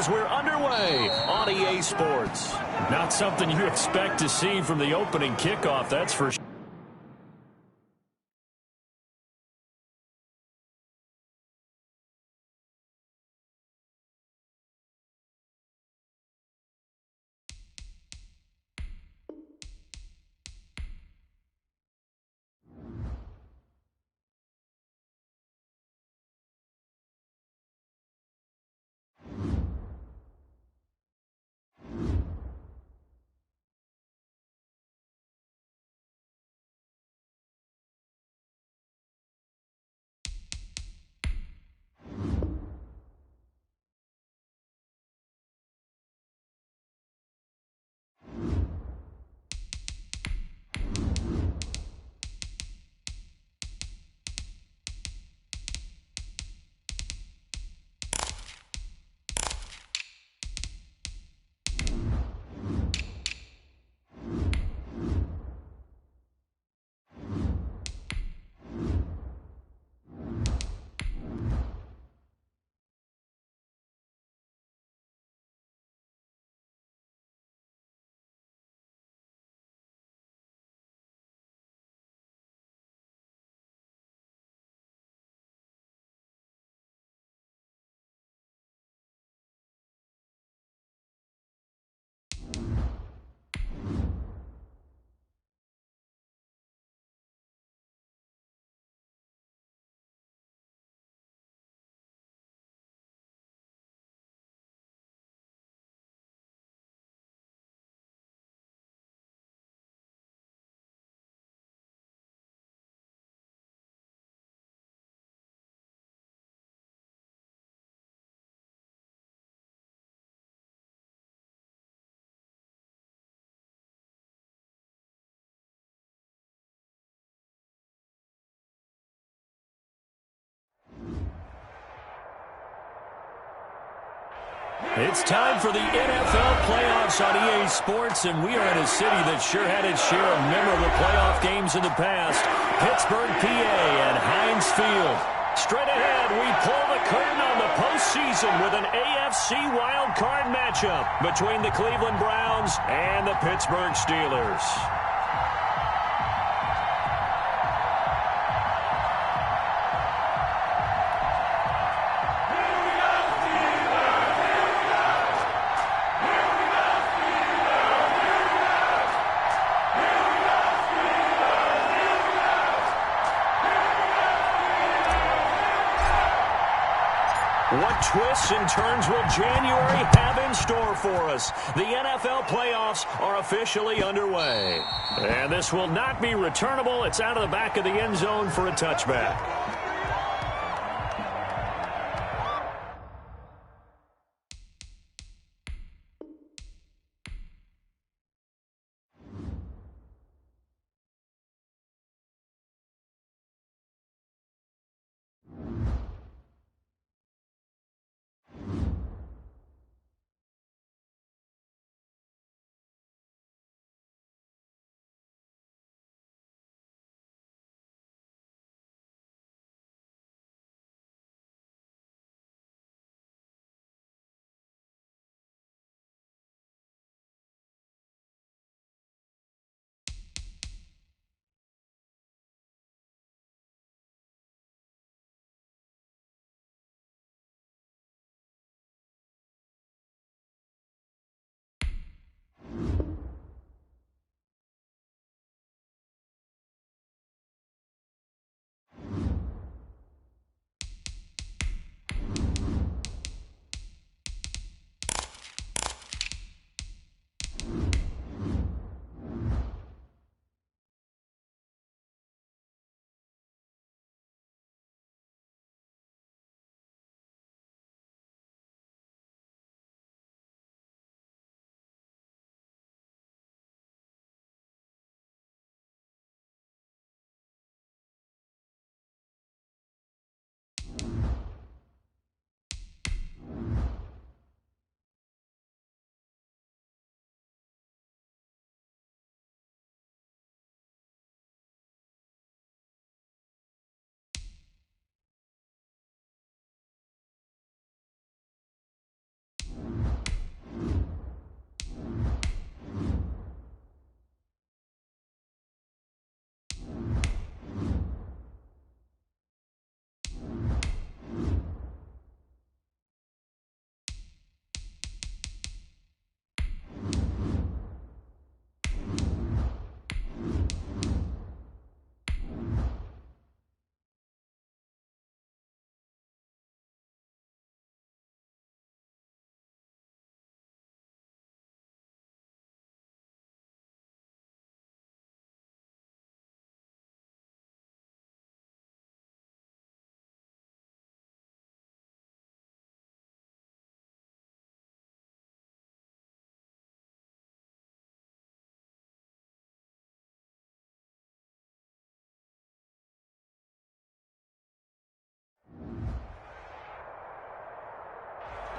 as we're underway on EA Sports. Not something you expect to see from the opening kickoff, that's for sure. It's time for the NFL playoffs on EA Sports, and we are in a city that sure had its share of memorable playoff games in the past. Pittsburgh, PA, and Heinz Field. Straight ahead, we pull the curtain on the postseason with an AFC wildcard matchup between the Cleveland Browns and the Pittsburgh Steelers. What twists and turns will January have in store for us? The NFL playoffs are officially underway. And this will not be returnable. It's out of the back of the end zone for a touchback.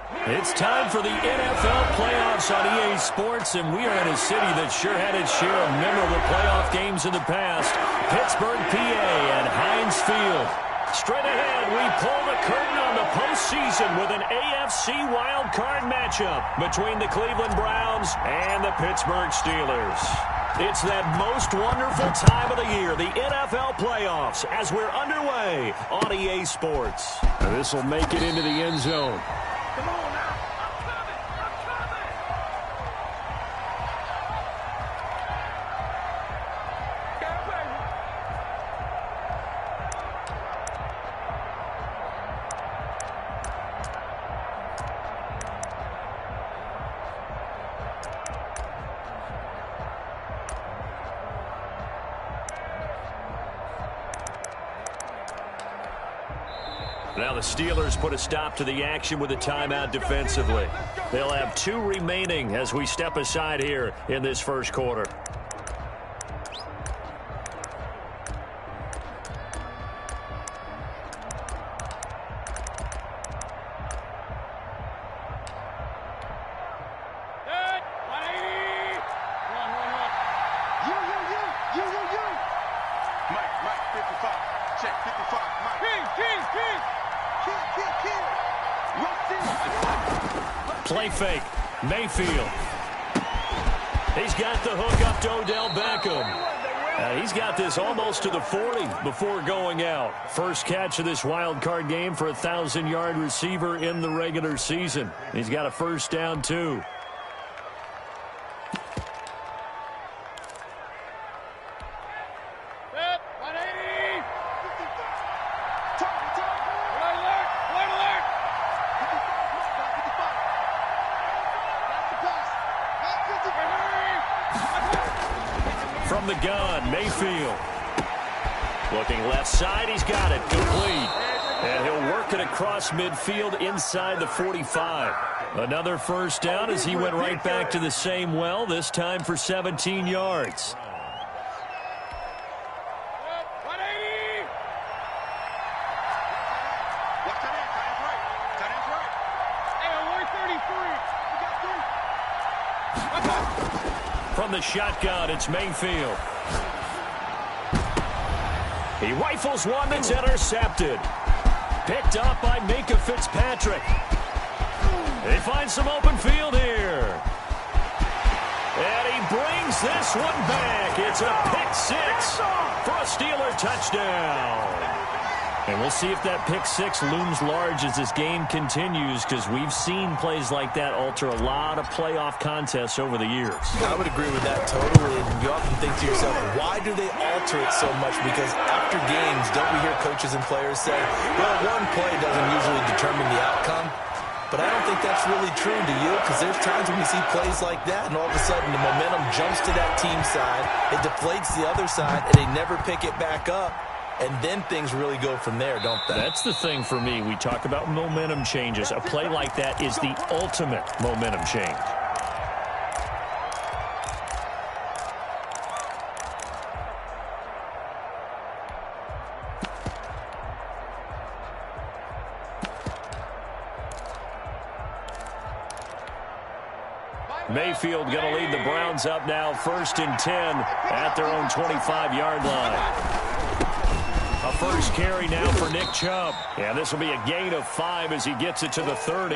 It's time for the NFL playoffs on EA Sports, and we are in a city that sure had its share of memorable playoff games in the past. Pittsburgh, PA, and Heinz Field. Straight ahead, we pull the curtain on the postseason with an AFC wildcard matchup between the Cleveland Browns and the Pittsburgh Steelers. It's that most wonderful time of the year, the NFL playoffs, as we're underway on EA Sports. This will make it into the end zone. Come on now. I'm coming. Now the Steelers put a stop to the action with a timeout defensively. They'll have 2 remaining as we step aside here in this first quarter. Play fake. Mayfield. He's got the hook up to Odell Beckham. He's got this almost to the 40 before going out. First catch of this wild card game for a 1,000-yard receiver in the regular season. He's got a first down, too. From the gun, Mayfield. Looking left side, he's got it, complete. And he'll work it across midfield inside the 45. Another first down as he went right back to the same well, this time for 17 yards. From the shotgun, it's Mayfield. He rifles one that's intercepted. Picked up by Minka Fitzpatrick. They find some open field here. And he brings this one back. It's a pick-6 for a Steeler touchdown. And we'll see if that pick-6 looms large as this game continues, because we've seen plays like that alter a lot of playoff contests over the years. I would agree with that totally. And you often think to yourself, why do they alter it so much? Because after games, don't we hear coaches and players say, well, one play doesn't usually determine the outcome? But I don't think that's really true, do you? Because there's times when we see plays like that, and all of a sudden the momentum jumps to that team side, it deflates the other side, and they never pick it back up. And then things really go from there, don't they? That's the thing for me. We talk about momentum changes. A play like that is the ultimate momentum change. Mayfield going to lead the Browns up now, 1st and 10 at their own 25-yard line. A first carry now for Nick Chubb. And this will be a gain of 5 as he gets it to the 30.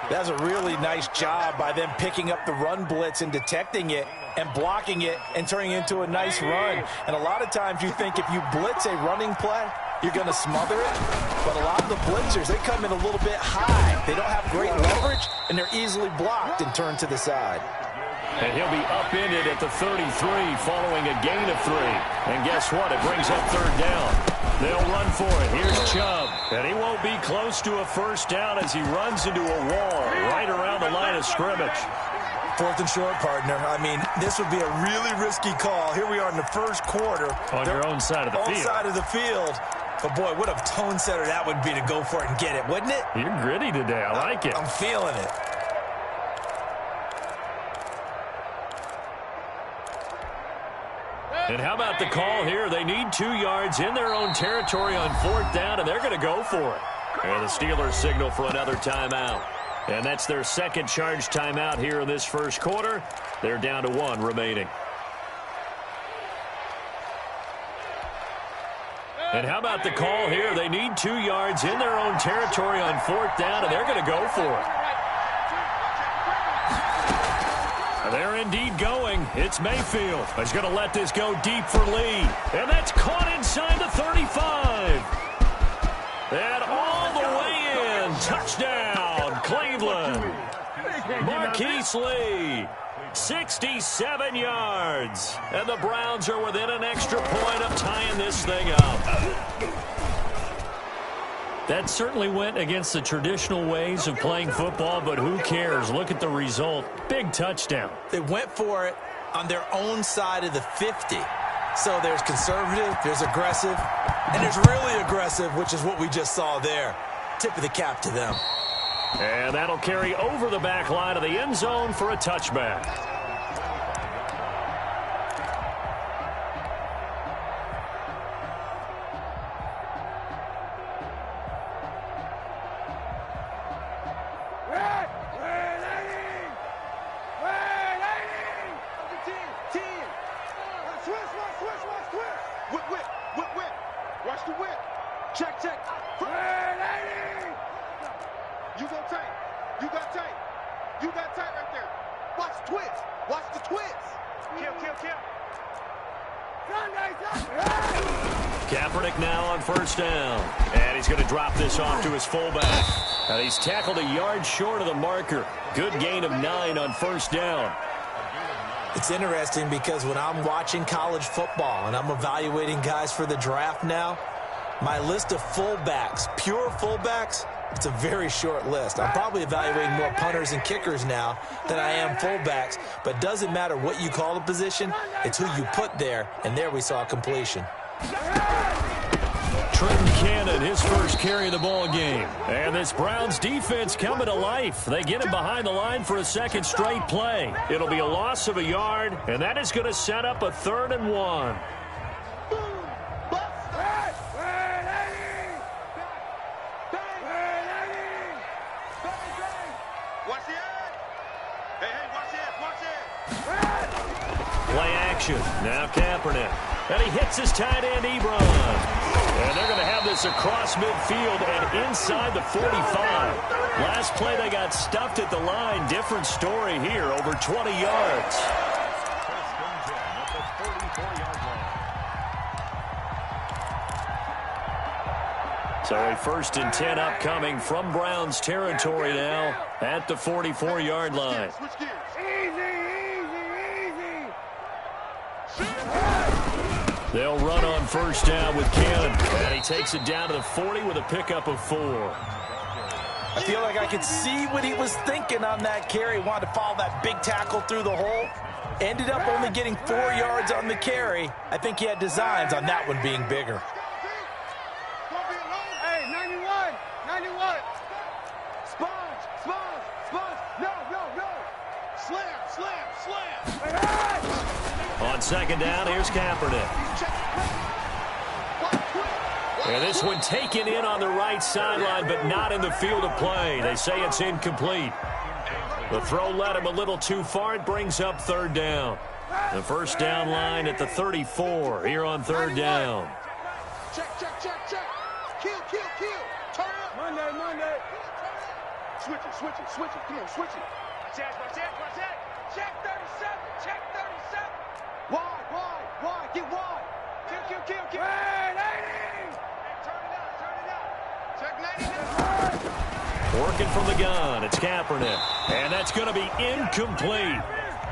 That's a really nice job by them picking up the run blitz and detecting it and blocking it and turning it into a nice run. And a lot of times you think if you blitz a running play, you're going to smother it. But a lot of the blitzers, they come in a little bit high. They don't have great leverage, and they're easily blocked and turned to the side. And he'll be upended at the 33 following a gain of 3. And guess what? It brings up 3rd down. They'll run for it. Here's Chubb. And he won't be close to a first down as he runs into a wall right around the line of scrimmage. 4th and short, partner. I mean, this would be a really risky call. Here we are in the first quarter. On your own side of the field. On side of the field. But, boy, what a tone setter that would be to go for it and get it, wouldn't it? You're gritty today. I like it. I'm feeling it. And how about the call here? They need 2 yards in their own territory on 4th down, and they're going to go for it. And the Steelers signal for another timeout. And that's their second charge timeout here in this first quarter. They're down to 1 remaining. And how about the call here? They need 2 yards in their own territory on 4th down, and they're going to go for it. They're indeed going. It's Mayfield. He's going to let this go deep for Lee. And that's caught inside the 35. And all the way in. Touchdown, Cleveland. Marquise Lee. 67 yards. And the Browns are within an extra point of tying this thing up. That certainly went against the traditional ways of playing football, but who cares? Look at the result. Big touchdown. They went for it on their own side of the 50. So there's conservative, there's aggressive, and there's really aggressive, which is what we just saw there. Tip of the cap to them. And that'll carry over the back line of the end zone for a touchback. Off to his fullback. And he's tackled a yard short of the marker. Good gain of 9 on 1st down. It's interesting because when I'm watching college football and I'm evaluating guys for the draft now, my list of fullbacks, pure fullbacks, it's a very short list. I'm probably evaluating more punters and kickers now than I am fullbacks, but it doesn't matter what you call the position, it's who you put there, and there we saw completion. Trenton Cannon, his first carry of the ball game. And this Browns defense coming to life. They get him behind the line for a second straight play. It'll be a loss of a yard, and that is going to set up a 3rd and 1. Play action. Now Kaepernick. And he hits his tight end, Ebron. And they're going to have this across midfield and inside the 45. Last play, they got stuffed at the line. Different story here, over 20 yards. So a 1st and 10 upcoming from Browns territory now at the 44-yard line. They'll run on 1st down with Cannon. And he takes it down to the 40 with a pickup of 4. I feel like I could see what he was thinking on that carry. Wanted to follow that big tackle through the hole. Ended up only getting 4 yards on the carry. I think he had designs on that one being bigger. Hey, 91, 91. Sponge, sponge, sponge. No, no, no. Slam, slam, slam. On 2nd down, here's Kaepernick. And this one taken in on the right sideline, but not in the field of play. They say it's incomplete. The throw led him a little too far. It brings up 3rd down. The 1st down line at the 34 here on 3rd down. Check, check, check, check. Kill, kill, kill. Turn up. Monday, Monday. Switch it, switch it, switch it. Come on, switch it. Check, check, check. Check 37, check 37. Wide, get wide. Kill, kill, kill. Hey, 80. Hey, turn it up. Check 90. Working from the gun, it's Kaepernick. And that's going to be incomplete.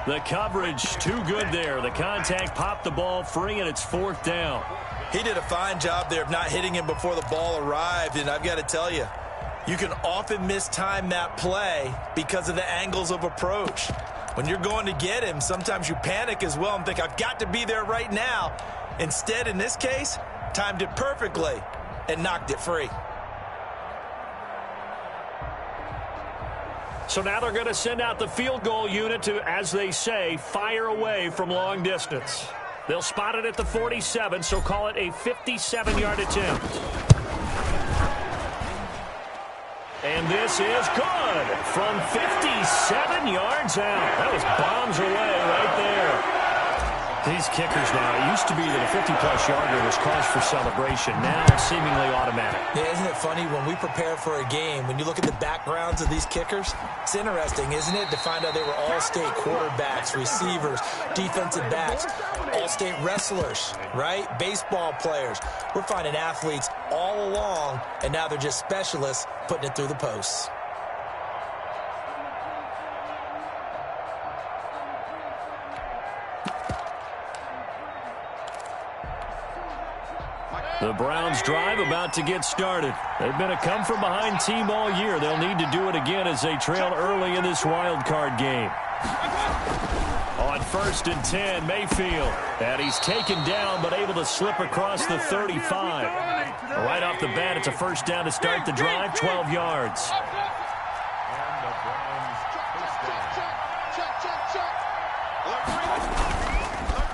The coverage too good there. The contact popped the ball free, and it's 4th down. He did a fine job there of not hitting him before the ball arrived, and I've got to tell you, you can often mistime that play because of the angles of approach. When you're going to get him, sometimes you panic as well and think, I've got to be there right now. Instead, in this case, timed it perfectly and knocked it free. So now they're going to send out the field goal unit to, as they say, fire away from long distance. They'll spot it at the 47, so call it a 57-yard attempt. And this is good from 57 yards out. That was bombs away right there. These kickers now, it used to be that a 50-plus yarder was cause for celebration. Now seemingly automatic. Yeah, isn't it funny when we prepare for a game, when you look at the backgrounds of these kickers, it's interesting, isn't it, to find out they were all-state quarterbacks, receivers, defensive backs, all-state wrestlers, right? Baseball players. We're finding athletes all along, and now they're just specialists putting it through the posts. The Browns drive about to get started. They've been a come-from-behind team all year. They'll need to do it again as they trail early in this wild card game. On 1st and 10, Mayfield. And he's taken down but able to slip across the 35. Right off the bat, it's a first down to start the drive, 12 yards.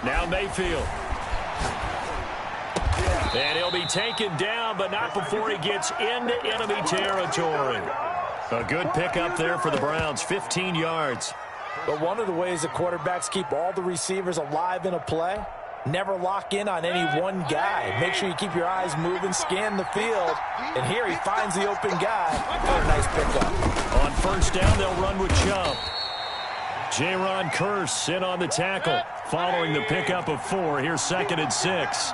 Now Mayfield. And he'll be taken down, but not before he gets into enemy territory. A good pickup there for the Browns, 15 yards. But one of the ways that quarterbacks keep all the receivers alive in a play, never lock in on any one guy. Make sure you keep your eyes moving, scan the field. And here he finds the open guy for a nice pickup. On 1st down, they'll run with Chubb. Jaron Kearse in on the tackle. Following the pickup of 4, here's 2nd and 6.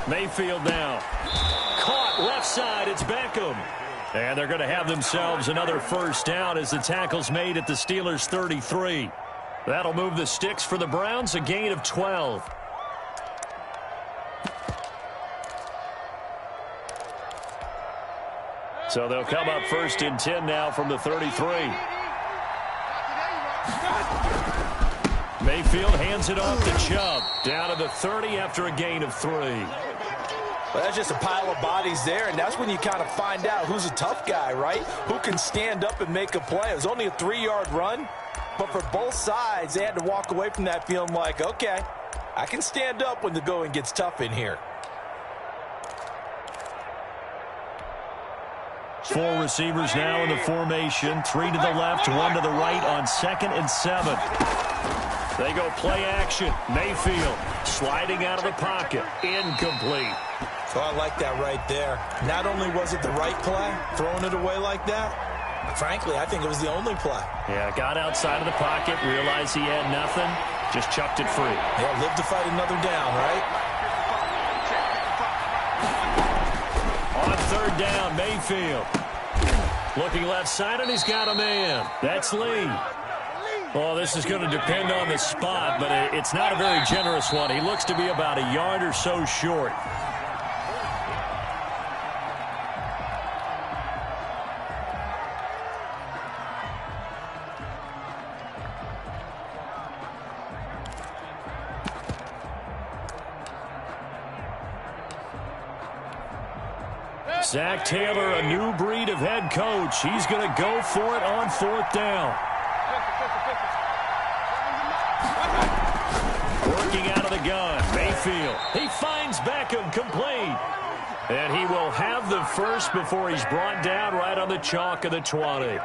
Mayfield now. Caught left side. It's Beckham. And they're going to have themselves another first down as the tackle's made at the Steelers' 33. That'll move the sticks for the Browns, a gain of 12. So they'll come up 1st and 10 now from the 33. Mayfield hands it off to Chubb. Down to the 30 after a gain of 3. Well, that's just a pile of bodies there, and that's when you kind of find out who's a tough guy, right? Who can stand up and make a play. It was only a 3-yard run, but for both sides, they had to walk away from that feeling like, okay, I can stand up when the going gets tough in here. 4 receivers now in the formation. 3 to the left, 1 to the right on 2nd and 7. They go play action. Mayfield sliding out of the pocket. Incomplete. So I like that right there. Not only was it the right play, throwing it away like that, but frankly, I think it was the only play. Yeah, got outside of the pocket, realized he had nothing, just chucked it free. Yeah, live to fight another down, right? On 3rd down, Mayfield. Looking left side, and he's got a man. That's Lee. Well, this is going to depend on the spot, but it's not a very generous one. He looks to be about a yard or so short. Zach Taylor, a new breed of head coach. He's going to go for it on 4th down. Working out of the gun, Mayfield. He finds Beckham, complete. And he will have the first before he's brought down right on the chalk of the 20.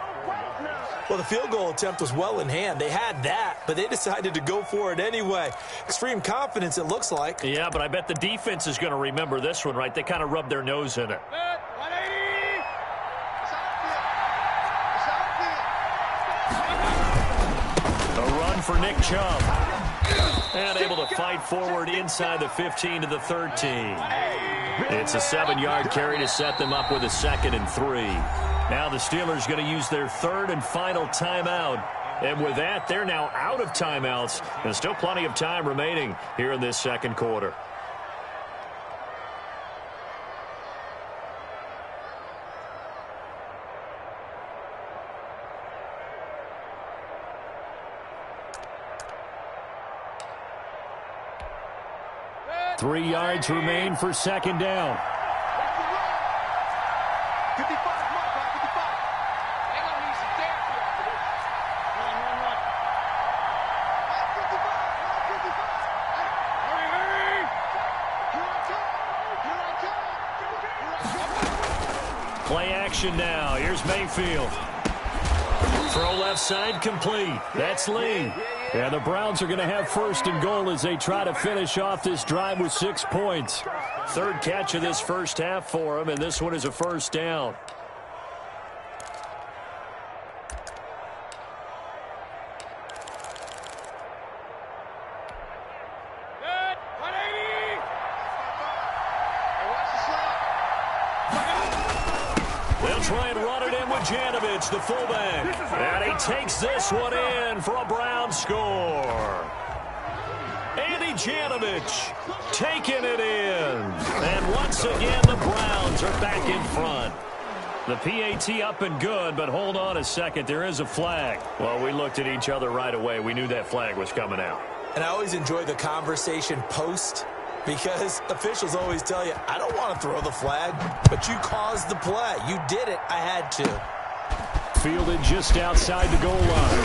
Well, the field goal attempt was well in hand. They had that, but they decided to go for it anyway. Extreme confidence, it looks like. Yeah, but I bet the defense is going to remember this one, right? They kind of rubbed their nose in it. A run for Nick Chubb. And able to fight forward inside the 15 to the 13. It's a 7-yard carry to set them up with a 2nd and 3. Now the Steelers going to use their 3rd and final timeout. And with that, they're now out of timeouts. There's still plenty of time remaining here in this 2nd quarter. "3 yards remain for 2nd down. Come on, 55. They're going to need some therapy after this. Run. 55. Hurry. Play action now. Here's Mayfield. Throw left side complete. That's Lee. Yeah, the Browns are going to have first and goal as they try to finish off this drive with 6 points. Third catch of this first half for them, and this one is a first down. They'll try and run it in with Janovich, the fullback. And he takes this one in for a Brown score. Andy Janovich taking it in. And once again, the Browns are back in front. The PAT up and good, but hold on a second. There is a flag. Well, we looked at each other right away. We knew that flag was coming out. And I always enjoy the conversation post, because officials always tell you, I don't want to throw the flag, but you caused the play. You did it. I had to. Fielded just outside the goal line.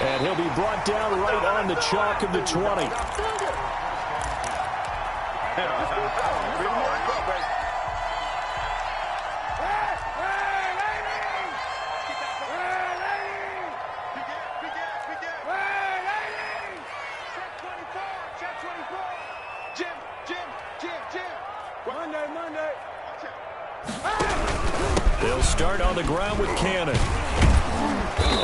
And he'll be brought down right on the chalk of the 20. Monday. They'll start on the ground with Cannon.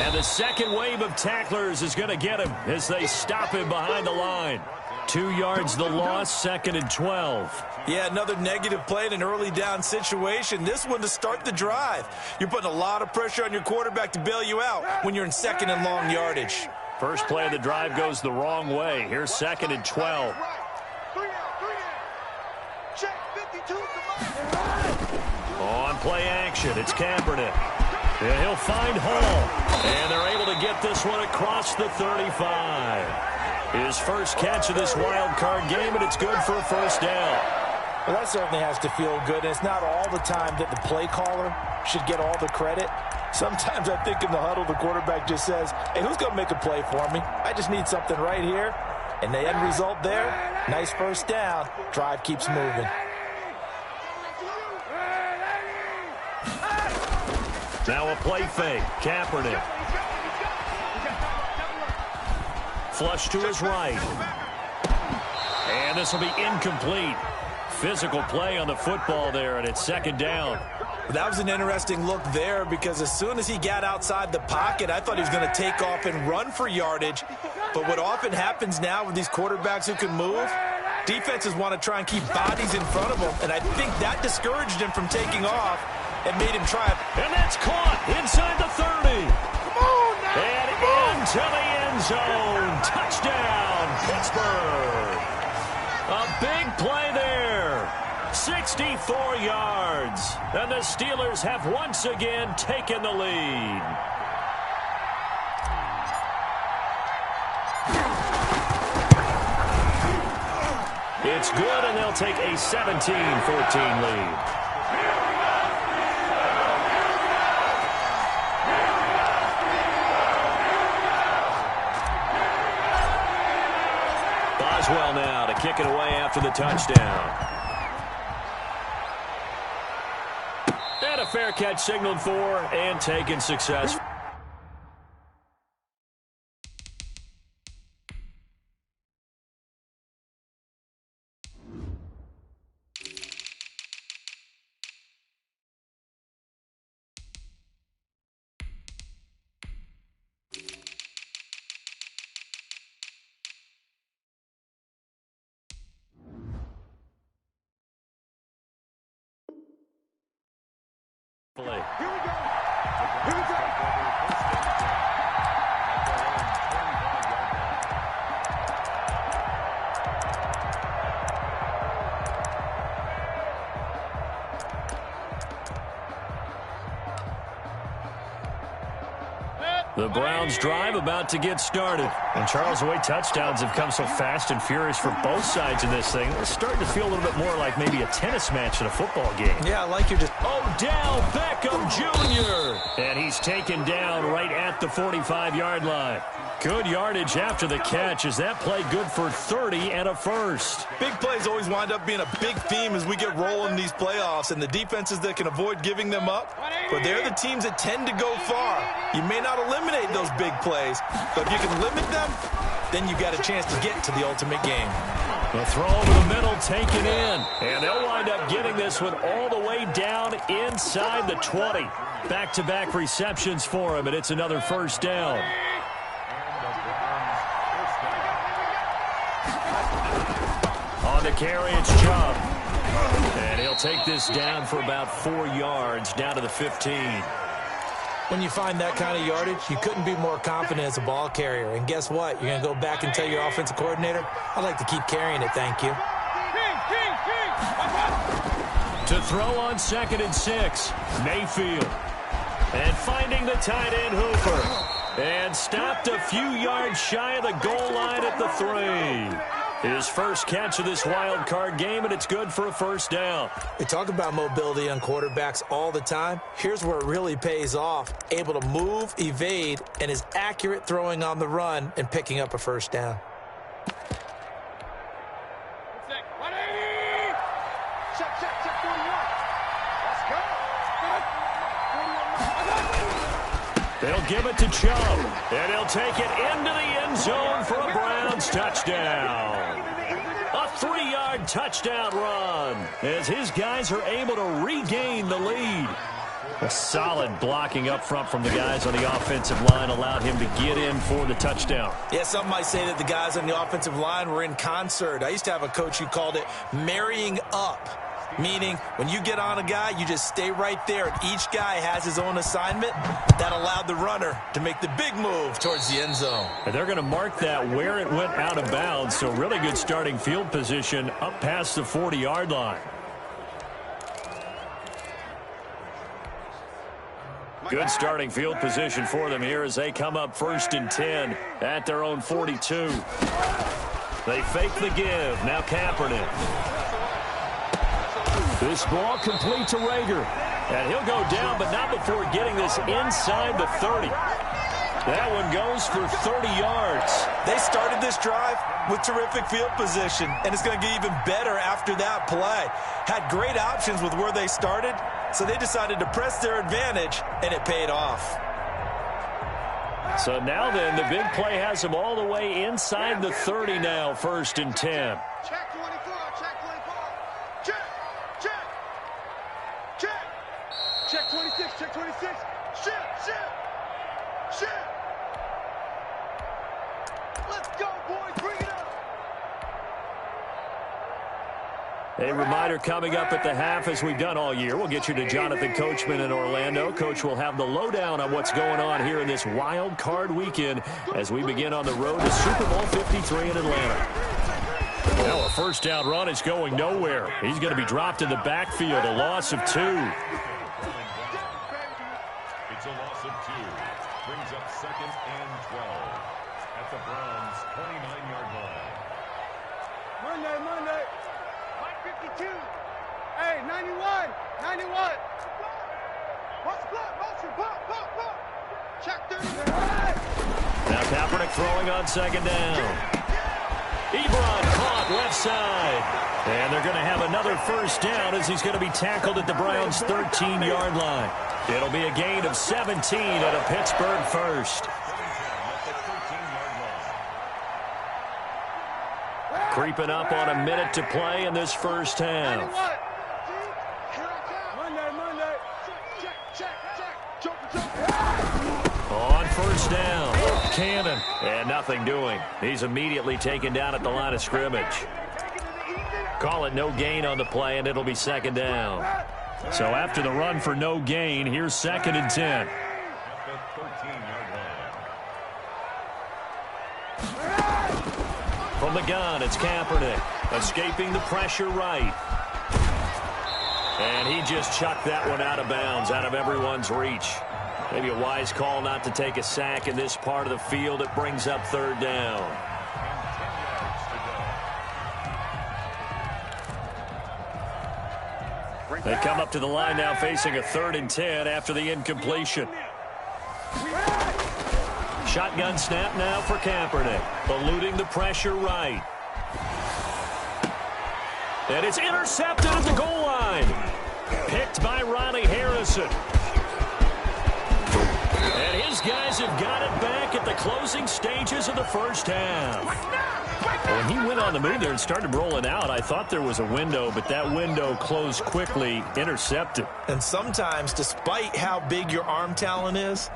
And the second wave of tacklers is going to get him as they stop him behind the line. 2 yards the loss, 2nd and 12. Yeah, another negative play in an early down situation. This one to start the drive. You're putting a lot of pressure on your quarterback to bail you out when you're in 2nd and long yardage. First play of the drive goes the wrong way. Here's 2nd and 12. Check 52. On play action, it's Kaepernick. And he'll find Hall. And they're able to get this one across the 35. His first catch of this wild card game, and it's good for a first down. Well, that certainly has to feel good. And it's not all the time that the play caller should get all the credit. Sometimes I think in the huddle, the quarterback just says, hey, who's going to make a play for me? I just need something right here. And the end result there, nice first down. Drive keeps moving. Now a play fake. Kaepernick. Flush to his right. And this will be incomplete. Physical play on the football there, and it's 2nd down. That was an interesting look there, because as soon as he got outside the pocket, I thought he was going to take off and run for yardage. But what often happens now with these quarterbacks who can move, defenses want to try and keep bodies in front of them, and I think that discouraged him from taking off and made him try it. And that's caught inside the 30. Come on now. And into the end zone. Touchdown, Pittsburgh. A big play there. 64 yards. And the Steelers have once again taken the lead. It's good, and they'll take a 17-14 lead. Boswell now to kick it away after the touchdown. And a fair catch signaled for and taken successfully. Here we go. Here we go. The Browns drive about to get started. And Charles, the way touchdowns have come so fast and furious for both sides in this thing, it's starting to feel a little bit more like maybe a tennis match in a football game. Yeah, like you're just... Odell Beckham Jr. And he's taken down right at the 45-yard line. Good yardage after the catch. Is that play good for 30 and a first? Big plays always wind up being a big theme as we get rolling these playoffs, and the defenses that can avoid giving them up, but they're the teams that tend to go far. You may not eliminate those big plays, but if you can limit them, then you've got a chance to get to the ultimate game. The throw over the middle taken in, and they'll wind up getting this one all the way down inside the 20. Back-to-back receptions for him, and it's another first down. On the carry, it's Chubb. And he'll take this down for about 4 yards, down to the 15. When you find that kind of yardage, you couldn't be more confident as a ball carrier. And guess what? You're going to go back and tell your offensive coordinator, I'd like to keep carrying it, thank you. To throw on 2nd and 6, Mayfield. And finding the tight end, Hooper. And stopped a few yards shy of the goal line at the 3. His first catch of this wild card game, and it's good for a first down. We talk about mobility on quarterbacks all the time. Here's where it really pays off. Able to move, evade, and is accurate throwing on the run and picking up a first down. They'll give it to Chubb, and he'll take it into the end zone for a Browns touchdown. A 3-yard touchdown run as his guys are able to regain the lead. A solid blocking up front from the guys on the offensive line allowed him to get in for the touchdown. Yeah, some might say that the guys on the offensive line were in concert. I used to have a coach who called it marrying up. Meaning, when you get on a guy, you just stay right there. And each guy has his own assignment. That allowed the runner to make the big move towards the end zone. And they're going to mark that where it went out of bounds. So really good starting field position up past the 40-yard line. Good starting field position for them here as they come up 1st and 10 at their own 42. They fake the give. Now Kaepernick. This ball complete to Rager. And he'll go down, but not before getting this inside the 30. That one goes for 30 yards. They started this drive with terrific field position, and it's going to get even better after that play. Had great options with where they started, so they decided to press their advantage, and it paid off. So now then, the big play has them all the way inside the 30 now, 1st and 10. Check 24, check 24. Check, check, check. Check 26, check 26. Shit, shit, shit. Let's go, boys, bring it up. A reminder coming up at the half, as we've done all year. We'll get you to Jonathan Coachman in Orlando. Coach will have the lowdown on what's going on here in this wild card weekend as we begin on the road to Super Bowl 53 in Atlanta. Now a first down run is going nowhere. He's going to be dropped in the backfield, a loss of 2. It's a loss of 2. Brings up 2nd and 12 at the Browns' 29-yard line. Monday. 52. Hey, 91. 91. Motion, pop. Check 30. Now Kaepernick throwing on 2nd down. Ebron caught left side. And they're going to have another first down as he's going to be tackled at the Browns' 13-yard line. It'll be a gain of 17 at a Pittsburgh first. Creeping up on a minute to play in this first half. On first down, Cannon, and nothing doing. He's immediately taken down at the line of scrimmage. Call it no gain on the play, and it'll be 2nd down. So after the run for no gain, here's 2nd and 10. From the gun, it's Kaepernick, escaping the pressure right. And he just chucked that one out of bounds, out of everyone's reach. Maybe a wise call not to take a sack in this part of the field. It brings up third down. They come up to the line now facing a 3rd and 10 after the incompletion. Shotgun snap now for Kaepernick. Eluding the pressure right. And it's intercepted at the goal line. Picked by Ronnie Harrison. And his guys have got it back at the closing stages of the first half. When he went on the move there and started rolling out, I thought there was a window, but that window closed quickly, intercepted. And sometimes, despite how big your arm talent is,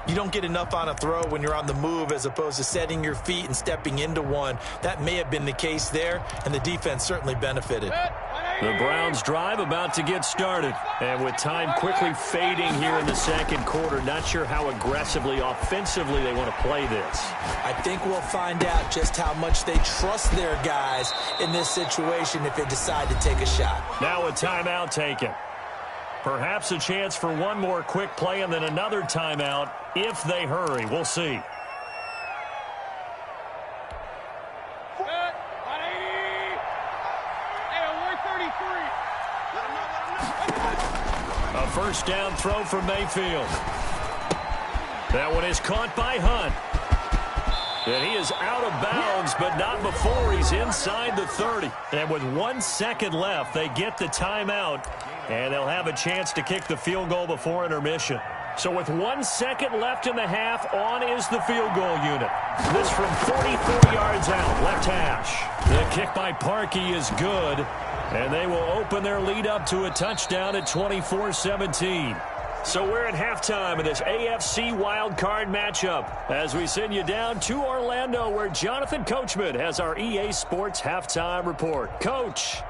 you don't get enough on a throw when you're on the move as opposed to setting your feet and stepping into one. That may have been the case there, and the defense certainly benefited. The Browns drive about to get started. And with time quickly fading here in the second quarter, not sure how aggressively, offensively they want to play this. I think we'll find out just how much they trust their guys in this situation if they decide to take a shot. Now a timeout taken. Perhaps a chance for one more quick play and then another timeout if they hurry. We'll see. A first down throw for Mayfield. That one is caught by Hunt. And he is out of bounds, but not before he's inside the 30. And with 1 second left, they get the timeout, and they'll have a chance to kick the field goal before intermission. So with 1 second left in the half, on is the field goal unit. This from 44 yards out, left hash. The kick by Parkey is good, and they will open their lead up to a touchdown at 24-17. So we're at halftime of this AFC wildcard matchup as we send you down to Orlando where Jonathan Coachman has our EA Sports halftime report. Coach.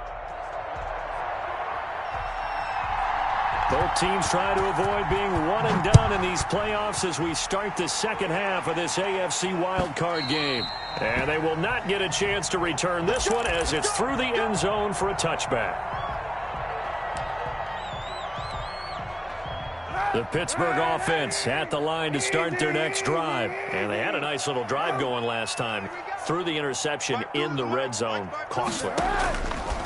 Both teams try to avoid being one and done in these playoffs as we start the second half of this AFC wildcard game. And they will not get a chance to return this one as it's through the end zone for a touchback. The Pittsburgh offense at the line to start their next drive. And they had a nice little drive going last time. Through the interception in the red zone. Costly.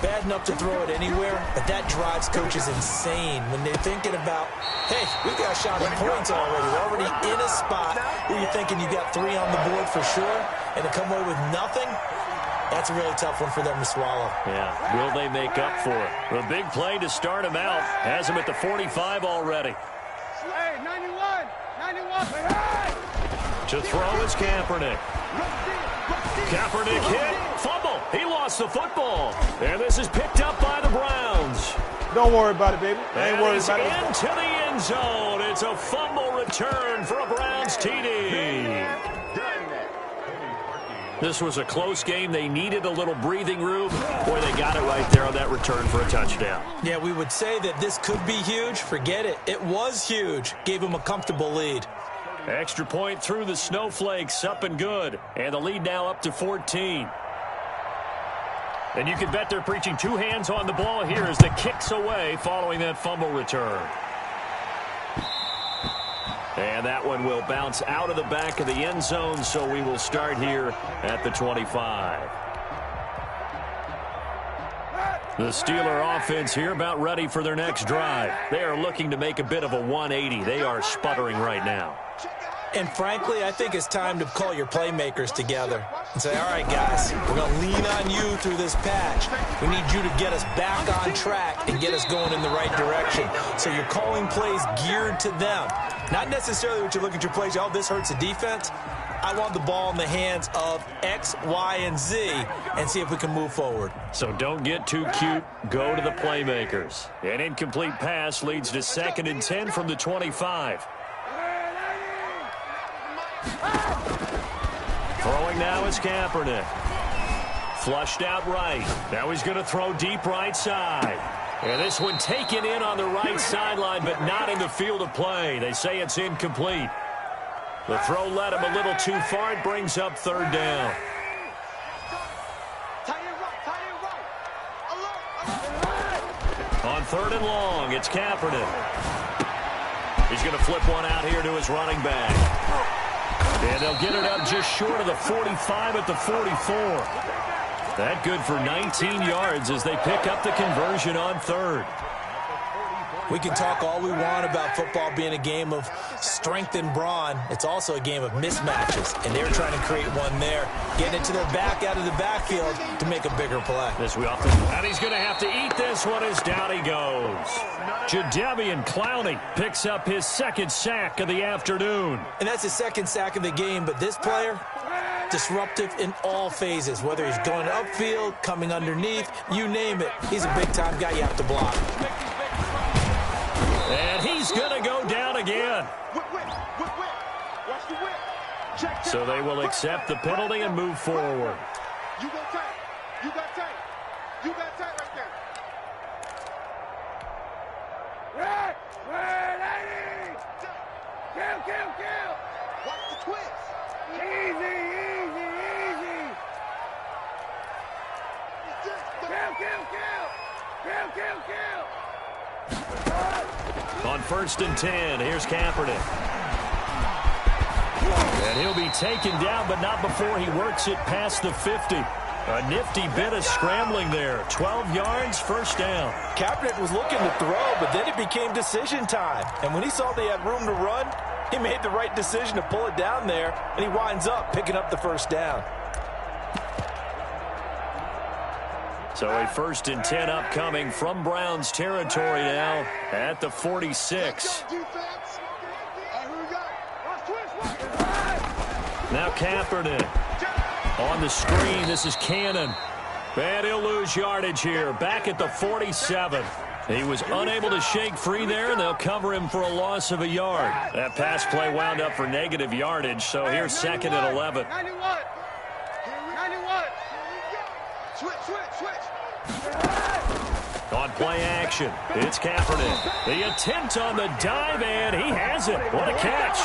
Bad enough to throw it anywhere, but that drives coaches insane when they're thinking about, hey, we got a shot at points already. We're already in a spot where you're thinking you got 3 on the board for sure, and to come away with nothing, that's a really tough one for them to swallow. Yeah, will they make up for it? The big play to start him out has him at the 45 already. Hey, 91. To throw is Kaepernick. Kaepernick hit, fumble. He lost the football. And this is picked up by the Browns. Don't worry about it, baby. I ain't worried about it. Into the end zone. It's a fumble return for a Browns TD. This was a close game. They needed a little breathing room. Boy, they got it right there on that return for a touchdown. Yeah, we would say that this could be huge. Forget it. It was huge. Gave them a comfortable lead. Extra point through the snowflakes, up and good. And the lead now up to 14. And you can bet they're preaching 2 hands on the ball here as the kick's away following that fumble return. And that one will bounce out of the back of the end zone, so we will start here at the 25. The Steeler offense here about ready for their next drive. They are looking to make a bit of a 180. They are sputtering right now. And frankly, I think it's time to call your playmakers together and say, all right, guys, we're going to lean on you through this patch. We need you to get us back on track and get us going in the right direction. So you're calling plays geared to them. Not necessarily what you look at your plays, oh, this hurts the defense. I want the ball in the hands of X, Y, and Z and see if we can move forward. So don't get too cute. Go to the playmakers. An incomplete pass leads to 2nd and 10 from the 25. Throwing now is Kaepernick. Flushed out right. Now he's going to throw deep right side. And this one taken in on the right sideline, but not in the field of play. They say it's incomplete. The throw led him a little too far. It brings up 3rd down. On 3rd and long, it's Kaepernick. He's going to flip one out here to his running back. And they'll get it up just short of the 45 at the 44. That good for 19 yards as they pick up the conversion on third. We can talk all we want about football being a game of strength and brawn. It's also a game of mismatches, and they're trying to create one there, getting it to their back out of the backfield to make a bigger play. As we often, and he's going to have to eat this one as down he goes. Jadeveon Clowney picks up his second sack of the afternoon. And that's his second sack of the game, but this player, disruptive in all phases, whether he's going upfield, coming underneath, you name it. He's a big-time guy you have to block. And he's going to go down again. So they will accept the penalty and move forward. You got tight. You got tight. You got tight right there. Kill. Watch the twist. Easy. Kill. On 1st and 10, here's Kaepernick. And he'll be taken down, but not before he works it past the 50. A nifty bit of scrambling there. 12 yards, first down. Kaepernick was looking to throw, but then it became decision time. And when he saw they had room to run, he made the right decision to pull it down there, and he winds up picking up the first down. So a 1st and 10 upcoming from Browns territory now at the 46. Now Kaepernick on the screen. This is Cannon. And he'll lose yardage here. Back at the 47. He was unable to shake free there, and they'll cover him for a loss of a yard. That pass play wound up for negative yardage, so here's 2nd and 11. 91. Switch. On play action, it's Kaepernick. The attempt on the dive, and he has it. What a catch.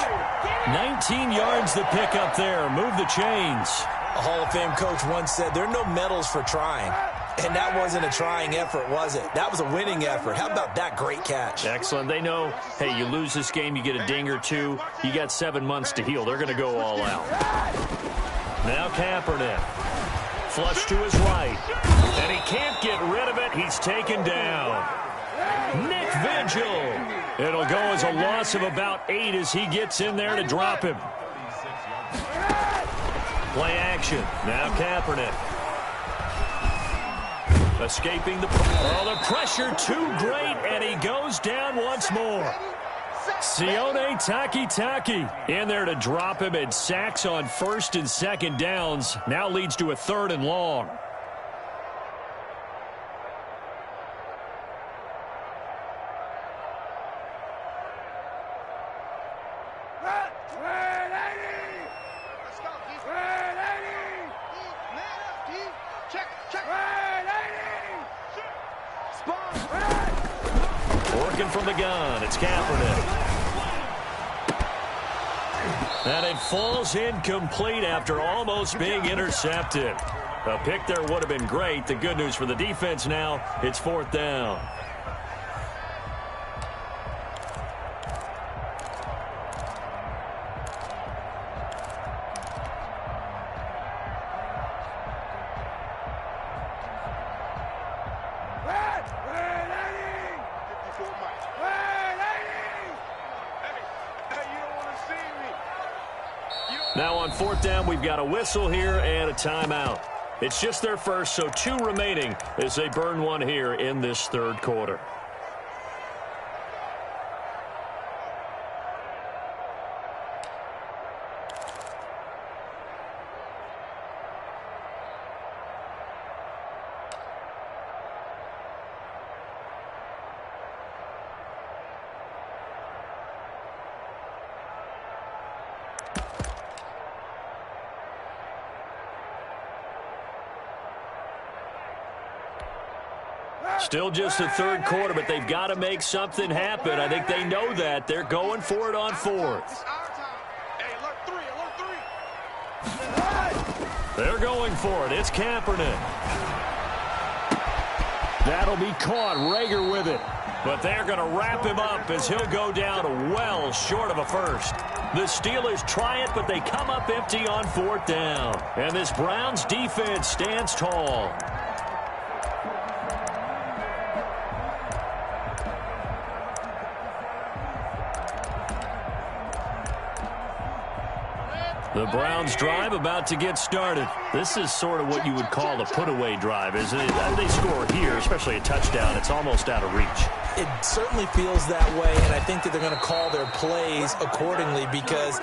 19 yards the pick up there. Move the chains. A Hall of Fame coach once said, there are no medals for trying. And that wasn't a trying effort, was it? That was a winning effort. How about that great catch? Excellent. They know, hey, you lose this game, you get a ding or two. You got 7 months to heal. They're going to go all out. Now Kaepernick. Flush to his right. And he can't get rid of it. He's taken down. Nick Vigil. It'll go as a loss of about 8 as he gets in there to drop him. Play action. Now Kaepernick. Escaping the pressure too great, and he goes down once more. Sione Takitaki in there to drop him, and sacks on 1st and 2nd downs. Now leads to a 3rd and long. Working from the gun, it's Kaepernick. And it falls incomplete after almost being intercepted. A pick there would have been great. The good news for the defense now, it's 4th down. Now on 4th down, we've got a whistle here and a timeout. It's just their first, so 2 remaining as they burn one here in this 3rd quarter. Still just the 3rd quarter, but they've got to make something happen. I think they know that. They're going for it on 4th. They're going for it. It's Kaepernick. That'll be caught. Rager with it. But they're going to wrap him up as he'll go down well short of a first. The Steelers try it, but they come up empty on 4th down. And this Browns defense stands tall. The Browns drive about to get started. This is sort of what you would call a put-away drive, isn't it? They score here, especially a touchdown. It's almost out of reach. It certainly feels that way, and I think that they're going to call their plays accordingly because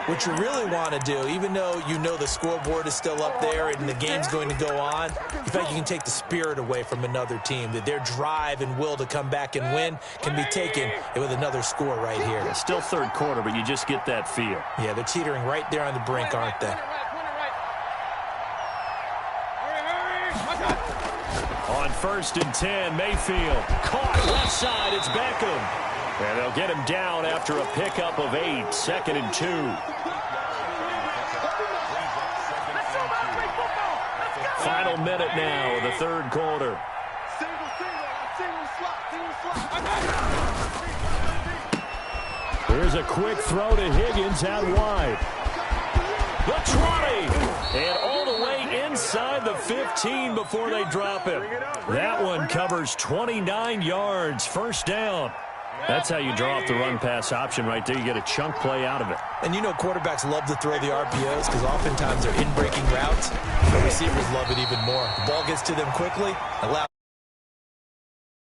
what you really want to do, even though you know the scoreboard is still up there and the game's going to go on, you feel like you can take the spirit away from another team, that their drive and will to come back and win can be taken with another score right here. Yeah, still 3rd quarter, but you just get that feel. Yeah, they're teetering right there on the brink, aren't they? On 1st and 10, Mayfield caught left side. It's Beckham. And they'll get him down after a pickup of 8, 2nd and 2. Final minute now of the 3rd quarter. Here's a quick throw to Higgins out wide. The 20. And all the way inside the 15 before they drop him. That one covers 29 yards. 1st down. That's how you draw up the run-pass option right there. You get a chunk play out of it. And you know quarterbacks love to throw the RPOs because oftentimes they're in-breaking routes. The receivers love it even more. The ball gets to them quickly. Allow